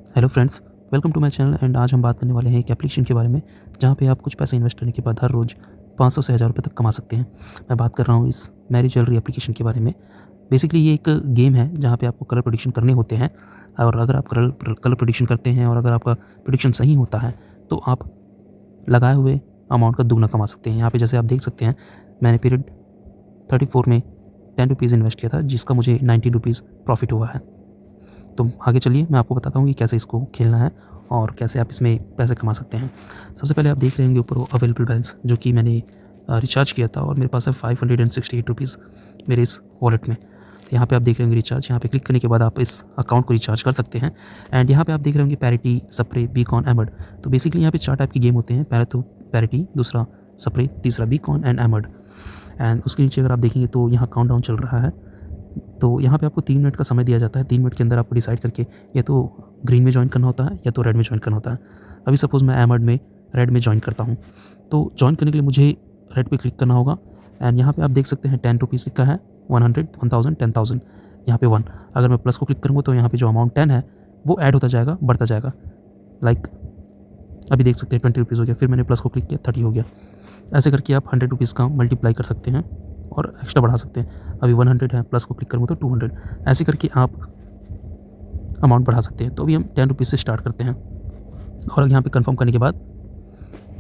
Hello friends, welcome to my channel and आज हम बात करने वाले हैं एक एप्लीकेशन के बारे में जहां पे आप कुछ पैसे इन्वेस्ट करने के बाद हर रोज़ 500 से 1000 रुपये तक कमा सकते हैं। मैं बात कर रहा हूं इस मैरी ज्वेलरी एप्लीकेशन के बारे में। बेसिकली ये एक गेम है जहां पे आपको कलर प्रेडिक्शन करने होते हैं और अगर आप कलर प्रेडिक्शन करते हैं और अगर आपका प्रेडिक्शन सही होता है तो आप लगाए हुए अमाउंट का दुगना कमा सकते हैं। यहाँ पे जैसे आप देख सकते हैं, मैंने पीरियड 34 में 10 रुपीज़ इन्वेस्ट किया था जिसका मुझे 90 रुपीज़ प्रॉफिट हुआ है। तो आगे चलिए मैं आपको बताता हूँ कि कैसे इसको खेलना है और कैसे आप इसमें पैसे कमा सकते हैं। सबसे पहले आप देख रहे होंगे ऊपर वो अवेलेबल बैलेंस जो कि मैंने रिचार्ज किया था और मेरे पास है 568 रुपीज़ मेरे इस वॉलेट में। यहाँ पे आप देख रहे होंगे रिचार्ज, यहाँ पे क्लिक करने के बाद आप इस अकाउंट को रिचार्ज कर सकते हैं। एंड यहाँ पे आप देख रहे होंगे पैरिटी, स्प्रे, बीकॉन, एमर्ड। तो बेसिकली यहाँ पे 4 टाइप के गेम होते हैं। पहले तो पैरिटी, दूसरा स्प्रे, तीसरा बीकॉन एंड एमर्ड। एंड उसके नीचे अगर आप देखेंगे तो यहाँ काउंटडाउन चल रहा है। तो यहाँ पे आपको 3 मिनट का समय दिया जाता है। 3 मिनट के अंदर आपको डिसाइड करके या तो ग्रीन में जॉइन करना होता है या तो रेड में जॉइन करना होता है। अभी सपोज़ मैं एमर्ड में रेड में जॉइन करता हूँ, तो जॉइन करने के लिए मुझे रेड पे क्लिक करना होगा। एंड यहाँ पे आप देख सकते हैं 10 रुपीज़ लिखा है, 100, 1000, 10,000, यहाँ पे 1। अगर मैं प्लस को क्लिक करूँगा तो यहाँ पे जो अमाउंट 10 है वो ऐड होता जाएगा, बढ़ता जाएगा। लाइक अभी देख सकते हैं 20 रुपीज़ हो गया, फिर मैंने प्लस को क्लिक किया 30 हो गया। ऐसे करके आप 100 रुपीज़ का मल्टीप्लाई कर सकते हैं और एक्स्ट्रा बढ़ा सकते हैं। अभी 100 है, प्लस को क्लिक करूँगा तो 200, ऐसे करके आप अमाउंट बढ़ा सकते हैं। तो अभी हम 10 रुपीज़ से स्टार्ट करते हैं और यहाँ पे कंफर्म करने के बाद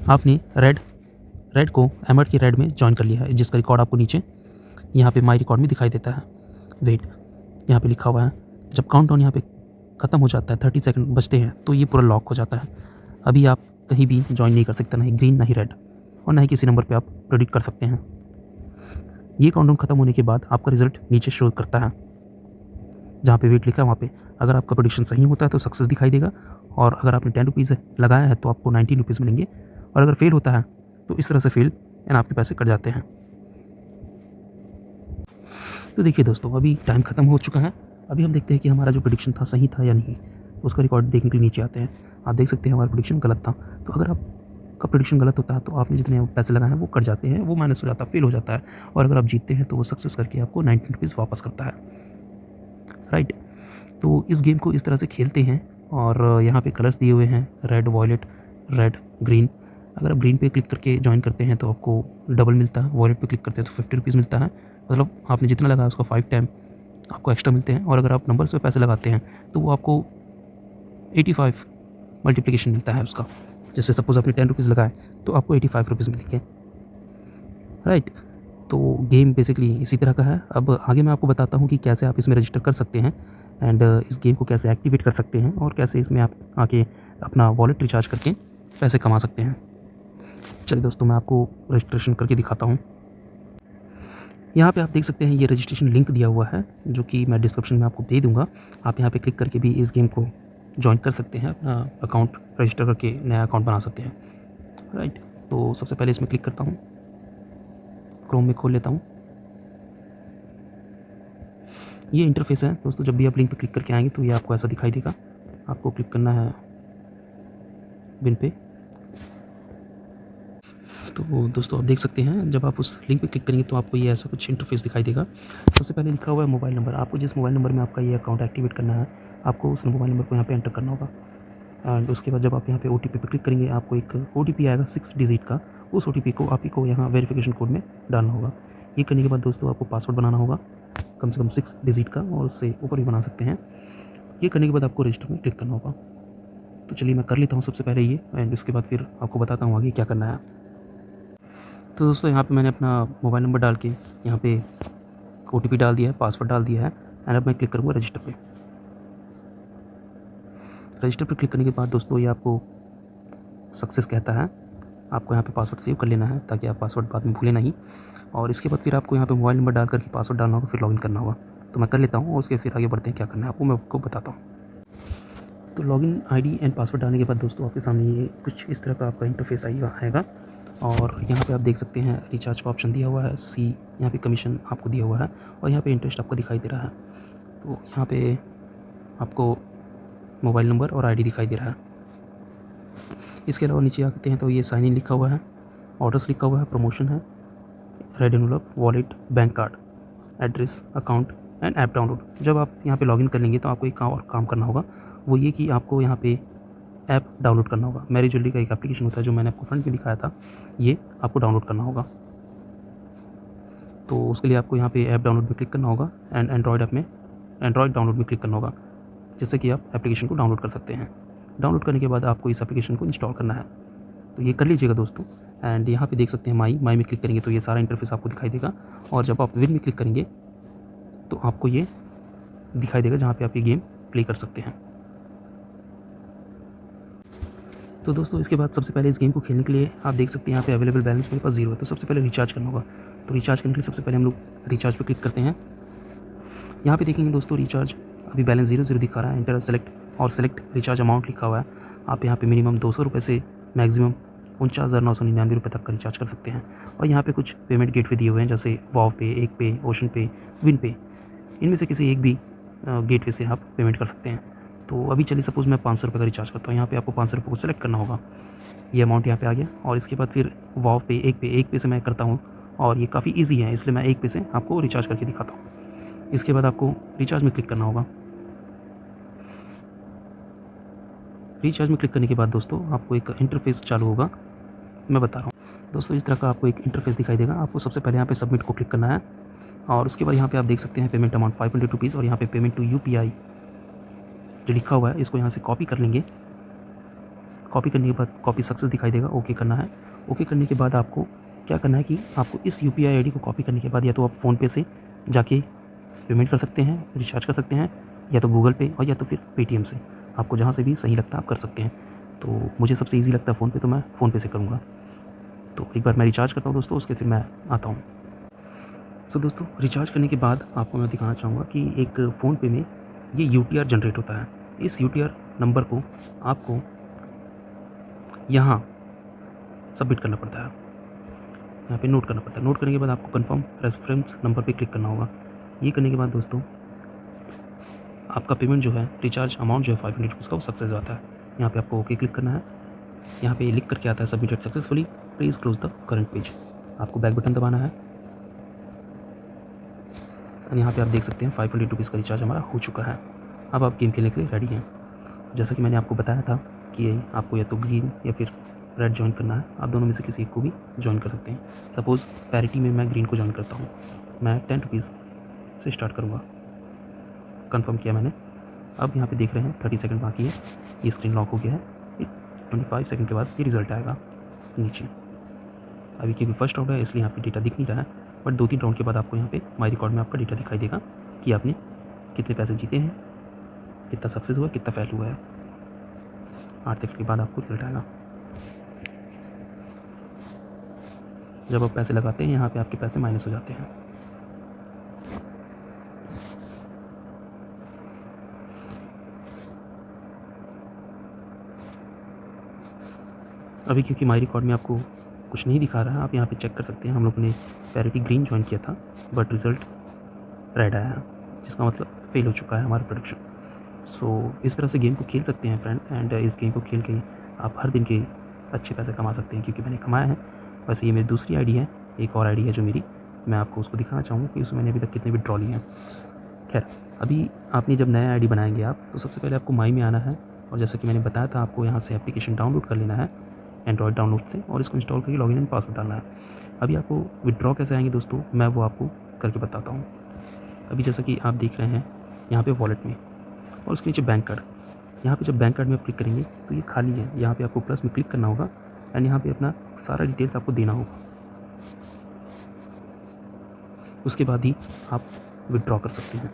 आपने रेड को एमर्ड के रेड में जॉइन कर लिया है, जिसका रिकॉर्ड आपको नीचे यहाँ पे माई रिकॉर्ड में दिखाई देता है। वेट यहाँ पे लिखा हुआ है। जब काउंटडाउन यहाँ पे ख़त्म हो जाता है, 30 सेकंड बचते हैं, तो ये पूरा लॉक हो जाता है। अभी आप कहीं भी जॉइन नहीं कर सकते, ना ही ग्रीन ना ही रेड, और ना ही किसी नंबर पे आप प्रेडिक्ट कर सकते हैं। ये काउंटडाउन खत्म होने के बाद आपका रिजल्ट नीचे शो करता है, जहाँ पे वेट लिखा है वहाँ पे। अगर आपका प्रेडिक्शन सही होता है तो सक्सेस दिखाई देगा, और अगर आपने 10 रुपीज़ लगाया है तो आपको 19 रुपीज़ मिलेंगे, और अगर फेल होता है तो इस तरह से फेल एंड आपके पैसे कट जाते हैं। तो देखिए दोस्तों, अभी टाइम ख़त्म हो चुका है। अभी हम देखते हैं कि हमारा जो प्रेडिक्शन था सही था या नहीं। उसका रिकॉर्ड देखने के लिए नीचे आते हैं। आप देख सकते हैं हमारा प्रेडिक्शन गलत था। तो अगर आपका प्रेडिक्शन गलत होता है तो आपने जितने पैसे लगाए हैं वो कट जाते हैं, वो माइनस हो जाता है, फेल हो जाता है। और अगर आप जीतते हैं तो वो सक्सेस करके आपको 19 रुपीज़ वापस करता है, राइट। तो इस गेम को इस तरह से खेलते हैं। और यहाँ पे कलर्स दिए हुए हैं, रेड, वॉयलेट, रेड, ग्रीन। अगर आप ग्रीन पे क्लिक करके जॉइन करते हैं तो आपको डबल मिलता है, वॉलेट पे क्लिक करते हैं तो 50 रुपीज़ मिलता है। मतलब आपने जितना लगाया उसका 5 टाइम आपको एक्स्ट्रा मिलते हैं। और अगर आप नंबर्स पे पैसे लगाते हैं तो वो आपको 85 मल्टीप्लिकेशन मिलता है उसका। जैसे सपोज़ आपने 10 रुपीज़ लगाए तो आपको 85 रुपीज़ मिलेंगे, राइट। तो गेम बेसिकली इसी तरह का है। अब आगे मैं आपको बताता हूँ कि कैसे आप इसमें रजिस्टर कर सकते हैं एंड इस गेम को कैसे एक्टिवेट कर सकते हैं और कैसे इसमें आप आके अपना वॉलेट रिचार्ज करके पैसे कमा सकते हैं। चलिए दोस्तों, मैं आपको रजिस्ट्रेशन करके दिखाता हूँ। यहाँ पे आप देख सकते हैं ये रजिस्ट्रेशन लिंक दिया हुआ है जो कि मैं डिस्क्रिप्शन में आपको दे दूँगा। आप यहाँ पे क्लिक करके भी इस गेम को जॉइन कर सकते हैं, अपना अकाउंट रजिस्टर करके नया अकाउंट बना सकते हैं, राइट। तो सबसे पहले इसमें क्लिक करता हूँ, क्रोम में खोल लेता हूँ। ये इंटरफेस है दोस्तों। जब भी आप लिंक पर क्लिक करके आएंगे तो ये आपको ऐसा दिखाई देगा। आपको क्लिक करना है विन पे। तो दोस्तों आप देख सकते हैं जब आप उस लिंक पे क्लिक करेंगे तो आपको ये ऐसा कुछ इंटरफेस दिखाई देगा। सबसे पहले लिखा हुआ है मोबाइल नंबर। आपको जिस मोबाइल नंबर में आपका ये अकाउंट एक्टिवेट करना है, आपको उस मोबाइल नंबर को यहाँ पे एंटर करना होगा। एंड उसके बाद जब आप यहाँ पे OTP पे क्लिक करेंगे, आपको एक OTP आएगा 6 डिजिट का। उस OTP को आप ही को यहाँ वेरिफिकेशन कोड में डालना होगा। ये करने के बाद दोस्तों आपको पासवर्ड बनाना होगा कम से कम 6 डिजिट का, और उससे ऊपर भी बना सकते हैं। ये करने के बाद आपको रजिस्टर में क्लिक करना होगा। तो चलिए मैं कर लेता हूँ सबसे पहले ये, एंड उसके बाद फिर आपको बताता हूँ आगे क्या करना है। तो दोस्तों यहाँ पे मैंने अपना मोबाइल नंबर डाल के यहाँ पे OTP डाल दिया है, पासवर्ड डाल दिया है, एंड अब मैं क्लिक करूँगा रजिस्टर पे। रजिस्टर पे क्लिक करने के बाद दोस्तों ये आपको सक्सेस कहता है। आपको यहाँ पे पासवर्ड सेव कर लेना है ताकि आप पासवर्ड बाद में भूलें नहीं। और इसके बाद फिर आपको यहाँ पे मोबाइल नंबर डाल करके पासवर्ड डालना होगा, फिर लॉगिन करना होगा। तो मैं कर लेता हूँ और उसके फिर आगे बढ़ते हैं क्या करना है वो मैं आपको बताता हूँ। तो लॉगिन ID एंड पासवर्ड डालने के बाद दोस्तों आपके सामने ये कुछ इस तरह का आपका इंटरफेस आएगा। और यहाँ पे आप देख सकते हैं रिचार्ज का ऑप्शन दिया हुआ है, C यहाँ पे कमीशन आपको दिया हुआ है, और यहाँ पे इंटरेस्ट आपको दिखाई दे रहा है। तो यहाँ पे आपको मोबाइल नंबर और ID दिखाई दे रहा है। इसके अलावा नीचे आते हैं तो ये साइन इन लिखा हुआ है, ऑर्डर्स लिखा हुआ है, प्रमोशन है, red envelope, wallet, bank card, address, account, and app download. जब आप यहाँ पे लॉगिन कर लेंगे तो आपको एक काम करना होगा, वो ये कि आपको यहाँ पे ऐप डाउनलोड करना होगा। मेरी ज्वेलरी का एक एप्लीकेशन होता है जो मैंने आपको फ्रंट में दिखाया था, ये आपको डाउनलोड करना होगा। तो उसके लिए आपको यहाँ पे ऐप डाउनलोड में क्लिक करना होगा एंड एंड्रॉयड ऐप में एंड्रॉयड डाउनलोड में क्लिक करना होगा, जिससे कि आप एप्लीकेशन को डाउनलोड कर सकते हैं। डाउनलोड करने के बाद आपको इस एप्लीकेशन को इंस्टॉल करना है, तो ये कर लीजिएगा दोस्तों। एंड यहाँ पे देख सकते हैं माई में क्लिक करेंगे तो ये सारा इंटरफेस आपको दिखाई देगा, और जब आप विन में क्लिक करेंगे तो आपको ये दिखाई देगा जहाँ पे आप ये गेम प्ले कर सकते हैं। तो दोस्तों इसके बाद सबसे पहले इस गेम को खेलने के लिए आप देख सकते हैं यहाँ पे अवेलेबल बैलेंस मेरे पास 0 है, तो सबसे पहले रिचार्ज करना होगा। तो रिचार्ज करने के लिए सबसे पहले हम लोग रिचार्ज पे क्लिक करते हैं। यहाँ पे देखेंगे दोस्तों रिचार्ज अभी बैलेंस 0 दिखा रहा है। इंटर सेलेक्ट रिचार्ज अमाउंट लिखा हुआ है। आप यहाँ पे मिनिमम 200 रुपये से मैक्सिमम 49,999 रुपये तक का रिचार्ज कर सकते हैं। और यहाँ पे कुछ पेमेंट गेटवे दिए हुए हैं, जैसे वाव पे, एक पे, ओशन पे, विन पे। इनमें से किसी एक भी गेटवे से आप पेमेंट कर सकते हैं। तो अभी चलिए सपोज़ मैं 500 रुपये का रिचार्ज करता हूँ। यहाँ पे आपको 500 रुपये को सेलेक्ट करना होगा। ये अमाउंट यहाँ पे आ गया, और इसके बाद फिर वाव पे, एक पे से मैं करता हूँ, और ये काफ़ी ईजी है, इसलिए मैं एक पे से आपको रिचार्ज करके दिखाता हूँ। इसके बाद आपको रिचार्ज में क्लिक करना होगा। रिचार्ज में क्लिक करने के बाद दोस्तों आपको एक इंटरफेस चालू होगा, मैं बता रहा हूँ दोस्तों। इस तरह का आपको एक इंटरफेस दिखाई देगा। आपको सबसे पहले यहाँ पे सबमिट को क्लिक करना है, और उसके बाद यहाँ पे आप देख सकते हैं पेमेंट अमाउंट 500 रुपीज़, और यहाँ पे पेमेंट टू UPI जो लिखा हुआ है इसको यहाँ से कॉपी कर लेंगे। कॉपी करने के बाद कॉपी सक्सेस दिखाई देगा, ओके करना है। ओके करने के बाद आपको क्या करना है कि आपको इस UPI ID को कॉपी करने के बाद या तो आप फ़ोनपे से जाके पेमेंट कर सकते हैं, रिचार्ज कर सकते हैं, या तो गूगल पे, और या तो फिर पेटीएम से। आपको जहाँ से भी सही लगता है आप कर सकते हैं। तो मुझे सबसे ईजी लगता है फ़ोनपे, तो मैं फ़ोनपे से करूँगा। तो एक बार मैं रिचार्ज करता हूँ दोस्तों, उसके फिर मैं आता हूँ। सो दोस्तों रिचार्ज करने के बाद आपको मैं दिखाना चाहूँगा कि एक फ़ोनपे में ये UTR जनरेट होता है। इस UTR नंबर को आपको यहाँ सबमिट करना पड़ता है, यहाँ पे नोट करना पड़ता है। नोट करने के बाद आपको कंफर्म रेफरेंस नंबर पे क्लिक करना होगा। ये करने के बाद दोस्तों आपका पेमेंट जो है, रिचार्ज अमाउंट जो है 500 रुपीज़ का, वो सक्सेस जाता है। यहाँ पे आपको ओके क्लिक करना है। यहाँ पे लिख करके आता है submitted successfully, please close the current page. आपको बैक बटन दबाना है, और यहाँ पे आप देख सकते हैं 500 रुपीज़ का रिचार्ज हमारा हो चुका है। अब आप गेम खेलने के लिए रेडी हैं। जैसा कि मैंने आपको बताया था कि आपको या तो ग्रीन या फिर रेड ज्वाइन करना है, आप दोनों में से किसी एक को भी ज्वाइन कर सकते हैं। सपोज़ पैरिटी में मैं ग्रीन को ज्वाइन करता हूँ। मैं 10 रुपीज़ से स्टार्ट करूँगा। कंफर्म किया मैंने। अब यहाँ पे देख रहे हैं 30 सेकंड बाकी है, ये स्क्रीन लॉक हो गया है। 25 सेकंड के बाद ये रिज़ल्ट आएगा नीचे। अभी क्योंकि फर्स्ट राउंड है इसलिए यहाँ पे डेटा दिख नहीं रहा है, बट 2-3 राउंड के बाद आपको यहाँ पे माई रिकॉर्ड में आपका डेटा दिखाई देगा कि आपने कितने पैसे जीते हैं, कितना सक्सेस हुआ, कितना फेल हुआ है। 8 सेकंड के बाद आपको रिजल्ट आएगा। जब आप पैसे लगाते हैं यहाँ पे आपके पैसे माइनस हो जाते हैं। अभी क्योंकि माई रिकॉर्ड में आपको कुछ नहीं दिखा रहा है, आप यहाँ पे चेक कर सकते हैं। हम लोगों ने पैरिटी ग्रीन ज्वाइन किया था, बट रिज़ल्ट रेड आया है, जिसका मतलब फेल हो चुका है हमारा प्रोडक्शन। सो इस तरह से गेम को खेल सकते हैं फ्रेंड, एंड इस गेम को खेल के आप हर दिन के अच्छे पैसे कमा सकते हैं, क्योंकि मैंने कमाया है। वैसे ये मेरी दूसरी आईडी है, एक और आईडी है जो मेरी, मैं आपको उसको दिखाना चाहूँगा कि उसमें मैंने अभी तक कितने विड्रॉ लिए हैं। खैर, अभी आपने जब नया आईडी बनाएंगे आप, तो सबसे पहले आपको माई में आना है, और जैसा कि मैंने बताया था आपको यहाँ से एप्लीकेशन डाउनलोड कर लेना है एंड्रॉयड डाउनलोड से, और इसको इंस्टॉल करके लॉगिन एंड पासवर्ड डालना है। अभी आपको विड्रॉ कैसे आएंगे दोस्तों, मैं वो आपको करके बताता हूँ। अभी जैसा कि आप देख रहे हैं यहाँ पे वॉलेट में, और उसके नीचे बैंक कार्ड। यहाँ पे जब बैंक कार्ड में आप क्लिक करेंगे तो ये खाली है। यहाँ पे आपको प्लस में क्लिक करना होगा, एंड यहाँ पे अपना सारा डिटेल्स आपको देना होगा। उसके बाद ही आप विड्रॉ कर सकते हैं।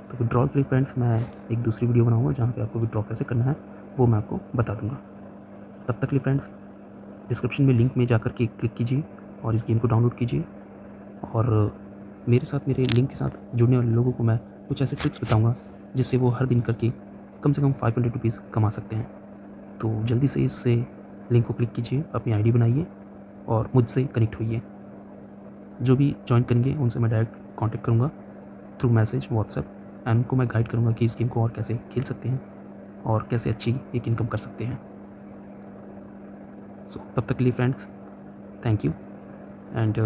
तो विड्रॉ के लिए फ्रेंड्स मैं एक दूसरी वीडियो बनाऊँगा जहाँ पे आपको विड्रॉ कैसे करना है वो मैं आपको बता दूँगा। तब तक के लिए फ्रेंड्स डिस्क्रिप्शन में लिंक में जाकर के क्लिक कीजिए और इस गेम को डाउनलोड कीजिए। और मेरे साथ, मेरे लिंक के साथ जुड़ने वाले लोगों को मैं कुछ ऐसे ट्रिक्स बताऊँगा जिससे वो हर दिन करके कम से कम 500 रुपीज़ कमा सकते हैं। तो जल्दी से इस लिंक को क्लिक कीजिए, अपनी आईडी बनाइए और मुझसे कनेक्ट होइए। जो भी ज्वाइन करेंगे उनसे मैं डायरेक्ट कांटेक्ट करूँगा थ्रू मैसेज व्हाट्सएप, एंड उनको मैं गाइड करूँगा कि इस गेम को और कैसे खेल सकते हैं और कैसे अच्छी एक इनकम कर सकते हैं। सो तब तक के लिए फ्रेंड्स थैंक यू, एंड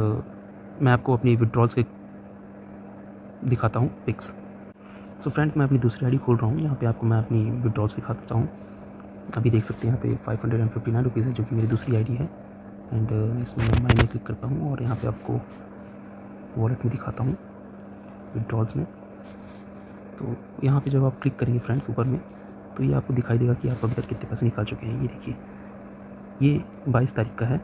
मैं आपको अपनी विड्रॉल्स के दिखाता हूँ पिक्स। सो फ्रेंड्स, मैं अपनी दूसरी आईडी खोल रहा हूँ। यहाँ पे आपको मैं अपनी विड्रॉल्स दिखा देता हूँ। अभी देख सकते हैं यहाँ पे 559 रुपीज़ है, जो कि मेरी दूसरी आईडी है। एंड इसमें मैं माई में क्लिक करता हूँ और यहाँ पे आपको वॉलेट में दिखाता हूँ, विड्रॉल्स में। तो यहाँ पे जब आप क्लिक करेंगे फ्रेंड्स ऊपर में, तो ये आपको दिखाई देगा कि आप अभी तक कितने पैसे निकाल चुके हैं। ये देखिए, ये 22 तारीख का है।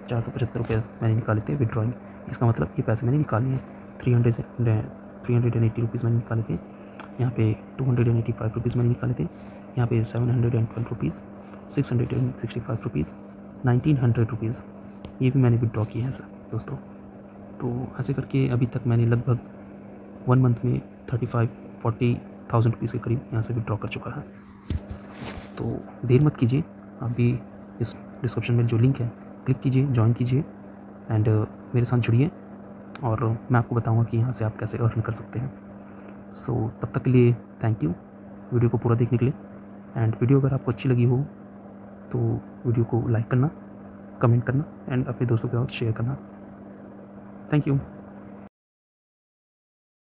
475 रुपये मैंने निकाले थे विड्रॉइंग। इसका मतलब ये पैसे मैंने निकाले हैं। 380 रुपीज़ मैंने निकाले थे। यहाँ पे 285 रुपीज़ मैंने निकाले थे। यहाँ पे 712 रुपीज़, 665 रुपीज़, 1900 रुपीज़ ये भी मैंने विड्रॉ किए हैं सर दोस्तों। तो ऐसे करके अभी तक मैंने लगभग 1 मंथ में 35-40,000 रुपीज़ के करीब यहाँ से विड्रॉ कर चुका है। तो देर मत कीजिए, आप भी इस डिस्क्रिप्शन में जो लिंक है क्लिक कीजिए, ज्वाइन कीजिए एंड मेरे साथ जुड़िए और मैं आपको बताऊंगा कि यहाँ से आप कैसे अर्न कर सकते हैं। सो तब तक के लिए थैंक यू वीडियो को पूरा देखने के लिए। एंड वीडियो अगर आपको अच्छी लगी हो तो वीडियो को लाइक करना, कमेंट करना एंड अपने दोस्तों के साथ शेयर करना। Thank you.